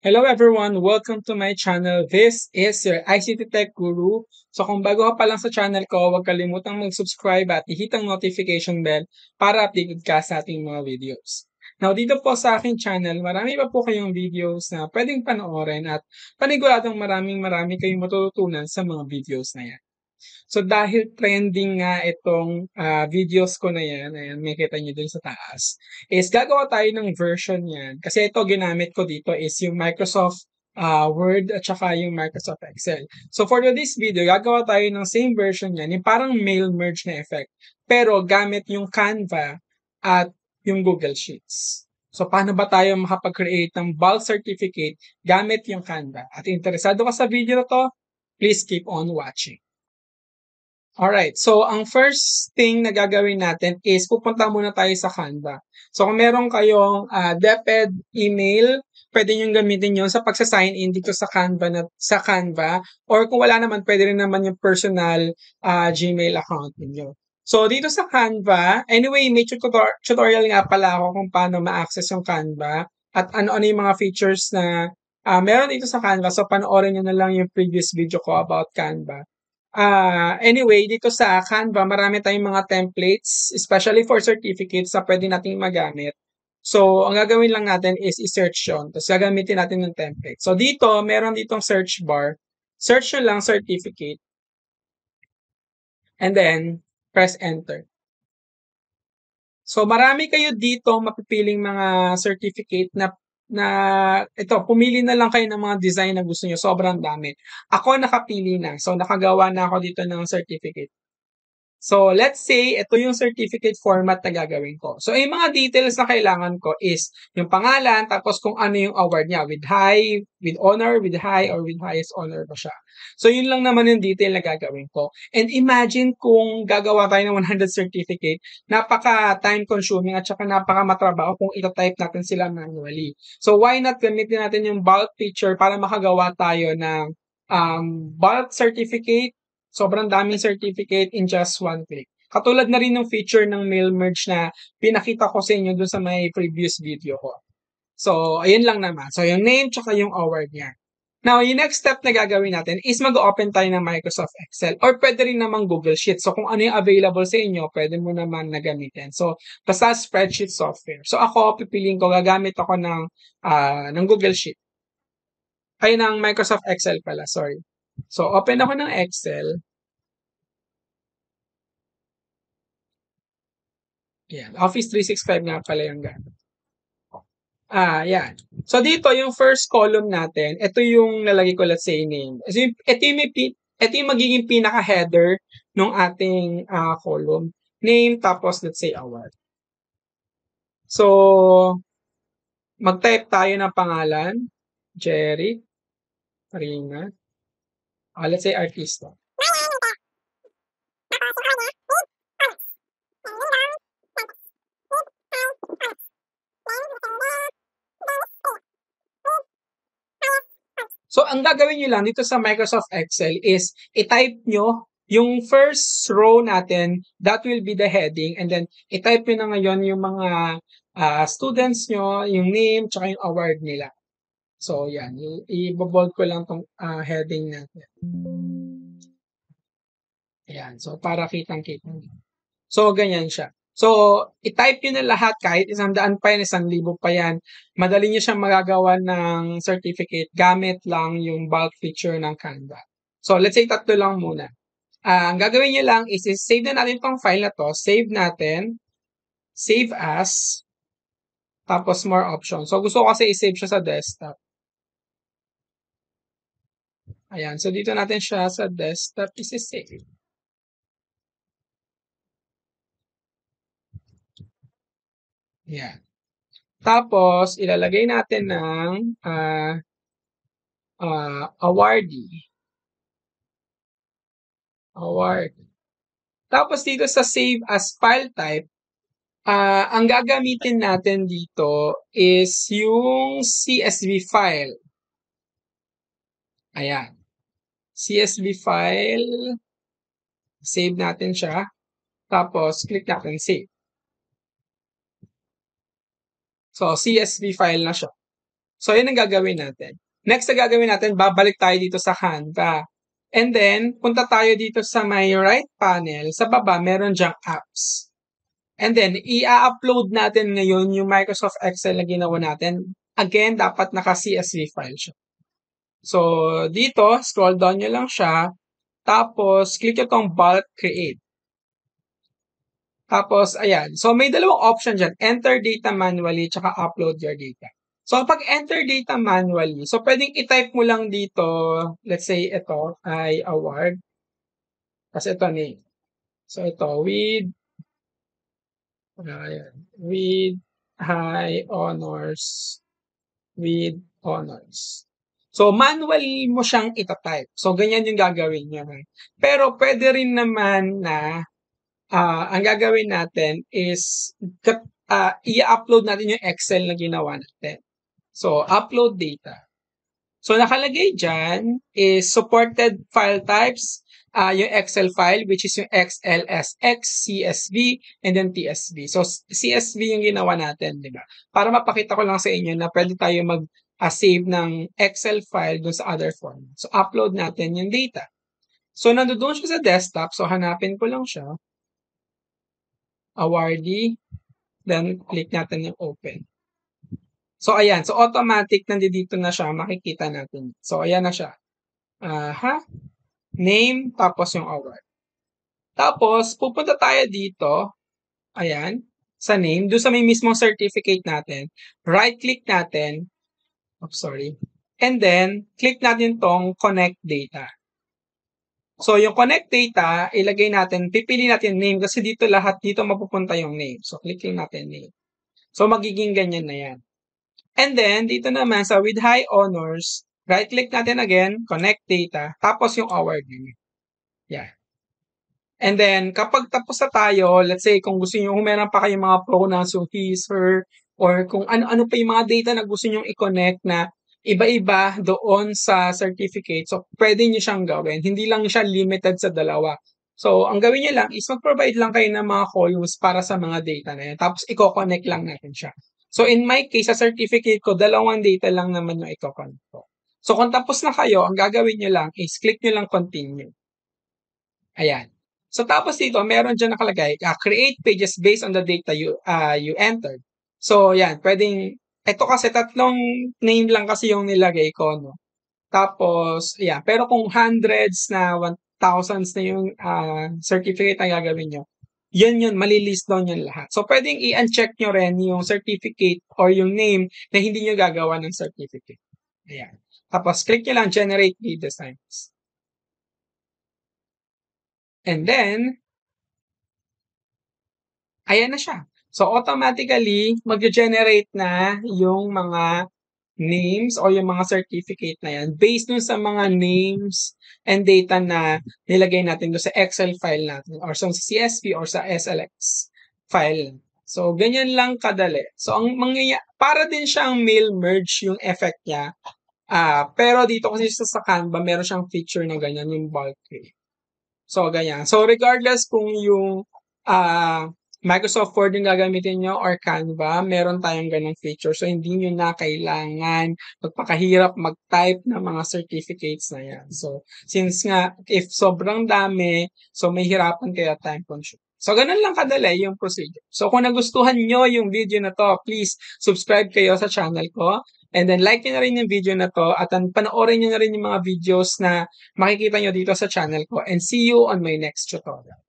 Hello everyone! Welcome to my channel. This is your ICT Tech Guru. So kung bago ka pa lang sa channel ko, huwag kalimutang mag-subscribe at i-hit ang notification bell para updated ka sa ating mga videos. Now dito po sa aking channel, marami pa po kayong videos na pwedeng panoorin at paniguradong marami kayong matututunan sa mga videos na yan. So dahil trending nga itong videos ko na yan, ayan, makikita nyo dun sa taas, is gagawa tayo ng version yan. Kasi ito ginamit ko dito is yung Microsoft Word at saka yung Microsoft Excel. So for this video, gagawa tayo ng same version yan, yung parang mail merge na effect. Pero gamit yung Canva at yung Google Sheets. So paano ba tayo makapag-create ng bulk certificate gamit yung Canva? At interesado ka sa video na to, please keep on watching. Alright, so ang first thing na gagawin natin is pupunta muna tayo sa Canva. So kung meron kayong DepEd email, pwede nyo gamitin yun sa pagsa-sign in dito sa Canva, or kung wala naman, pwede rin naman yung personal Gmail account niyo. So dito sa Canva, anyway, may tutorial nga pala ako kung paano ma-access yung Canva at ano-ano yung mga features na meron dito sa Canva. So panoorin nyo na lang yung previous video ko about Canva. Anyway, dito sa Canva, marami tayong mga templates, especially for certificates na pwede nating magamit. So, ang gagawin lang natin is i-search yun. Tapos gagamitin natin ng template. So, dito, meron ditong search bar. Search nyo lang certificate. And then, press enter. So, marami kayo dito mapipiling mga certificate na ito, pumili na lang kayo ng mga design na gusto nyo. Sobrang dami. Ako nakapili na. So, nakagawa na ako dito ng certificate. So, let's say, ito yung certificate format na gagawin ko. So, yung mga details na kailangan ko is yung pangalan, tapos kung ano yung award niya, with high, with honor, with high, or with highest honor ba siya. So, yun lang naman yung detail na gagawin ko. And imagine kung gagawa tayo ng 100 certificate, napaka-time consuming at saka napaka-matrabaho kung ito-type natin sila manually. So, why not gamitin natin yung bulk feature para makagawa tayo ng bulk certificate. Sobrang daming certificate in just one click. Katulad na rin ng feature ng mail merge na pinakita ko sa inyo dun sa may previous video ko. So, ayun lang naman. So, yung name tsaka yung award niya. Now, yung next step na gagawin natin is mag-open tayo ng Microsoft Excel or pwede rin naman Google Sheets. So, kung ano yung available sa inyo, pwede mo naman na gamitin. So, basta spreadsheet software. So, ako, pipiliin ko, gagamit ako ng Google Sheet. Ay, ng Microsoft Excel pala, sorry. So, open ako ng Excel. Yan. Office 365 nga pala yung gamit. Yan. So, dito, yung first column natin, ito yung nalagay ko, let's say, name. So, ito yung magiging pinaka-header ng ating column. Name, tapos, let's say, award. So, mag-type tayo ng pangalan. Jerry. Rina. Let's say, artista. So, ang gagawin nyo lang dito sa Microsoft Excel is i-type nyo yung first row natin, that will be the heading, and then i-type nyo na ngayon yung mga students nyo, yung name, tsaka yung award nila. So, yan. I-bold ko lang tong heading natin. Ayan. So, para kitang-kita nyo. So, ganyan siya. So, i-type nyo na lahat kahit 100 pa yan, 1,000 pa yan. Madali nyo siyang magagawa ng certificate gamit lang yung bulk feature ng Canva. So, let's say 3 lang muna. Ang gagawin nyo lang is save na natin itong file na to. Save natin. Save as. Tapos more options. So, gusto ko kasi i-save siya sa desktop. Ayan. So, dito natin siya sa desktop isi-save. Ayan. Tapos, ilalagay natin ng awardee. Award. Tapos dito sa save as file type, ang gagamitin natin dito is yung CSV file. Ayan. CSV file. Save natin siya. Tapos, click natin save. So, CSV file na siya. So, yun ang gagawin natin. Next na gagawin natin, babalik tayo dito sa Canva. And then, punta tayo dito sa may right panel. Sa baba, meron dyang apps. And then, i-upload natin ngayon yung Microsoft Excel na ginawa natin. Again, dapat naka-CSV file siya. So, dito, scroll down nyo lang siya. Tapos, click nyo tong bulk create. Tapos, ayan. So, may dalawang option dyan. Enter data manually, tsaka upload your data. So, pag enter data manually, so pwedeng i-type mo lang dito, let's say ito ay award. Kasi ito name. So, ito, with high honors. With honors. So, manually mo siyang itatype. So, ganyan yung gagawin niya. Pero, pwede rin naman na ang gagawin natin is i-upload natin yung Excel na ginawa natin. So, upload data. So, nakalagay dyan is supported file types, yung Excel file, which is yung XLSX, CSV, and then TSV. So, CSV yung ginawa natin, di ba? Para mapakita ko lang sa inyo na pwede tayo mag-save ng Excel file dun sa other format. So, upload natin yung data. So, nandoon siya sa desktop. So, hanapin ko lang siya. Awardee. Then, click natin yung open. So, ayan. So, automatic nandito na siya. Makikita natin. So, ayan na siya. Name, tapos yung award. Tapos, pupunta tayo dito. Ayan. Sa name. Doon sa may mismong certificate natin. Right-click natin. Sorry. And then, click natin tong connect data. So, yung connect data, ilagay natin, pipili natin name kasi dito lahat, dito mapupunta yung name. So, click natin name. So, magiging ganyan na yan. And then, dito naman sa with high honors, right-click natin again, connect data, tapos yung award name. Yeah. And then, kapag tapos na tayo, let's say, kung gusto nyo, kung meron pa kayong mga pronouns, yung his, her, or kung ano-ano pa yung mga data na gusto nyo i-connect na iba-iba doon sa certificate. So, pwede nyo siyang gawin. Hindi lang siya limited sa dalawa. So, ang gawin nyo lang is mag-provide lang kayo ng mga columns para sa mga data na yan. Tapos, i-connect lang natin siya. So, in my case, sa certificate ko, dalawang data lang naman yung i-connect ko. So, kung tapos na kayo, ang gagawin nyo lang is click nyo lang continue. Ayan. So, tapos dito, meron dyan nakalagay, create pages based on the data you entered. So, yan, pwedeng, ito kasi tatlong name lang kasi yung nilagay ko, no? Tapos, yeah, pero kung hundreds na, thousands na yung certificate na gagawin nyo, yun, malilist down yun lahat. So, pwedeng i-uncheck nyo rin yung certificate or yung name na hindi nyo gagawa ng certificate. Ayan. Tapos, click nyo lang, generate the designs. And then, ayan na siya. So, automatically, mag-generate na yung mga names o yung mga certificate na yan based dun sa mga names and data na nilagay natin doon sa Excel file natin or sa CSV or sa SLX file. So, ganyan lang kadali. So, ang para din siyang mail merge yung effect niya. Pero dito kasi sa Canva, meron siyang feature na ganyan, yung bulk create. So, ganyan. So, regardless kung yung Microsoft Word yung gagamitin nyo or Canva, meron tayong ganong feature. So, hindi nyo na kailangan magpakahirap mag-type ng mga certificates na yan. So, since nga, if sobrang dami, so may hirapan kayo time consume. So, ganun lang kadali yung procedure. So, kung nagustuhan nyo yung video na to, please subscribe kayo sa channel ko. And then, like nyo na rin yung video na to at panoorin nyo na rin yung mga videos na makikita nyo dito sa channel ko. And see you on my next tutorial.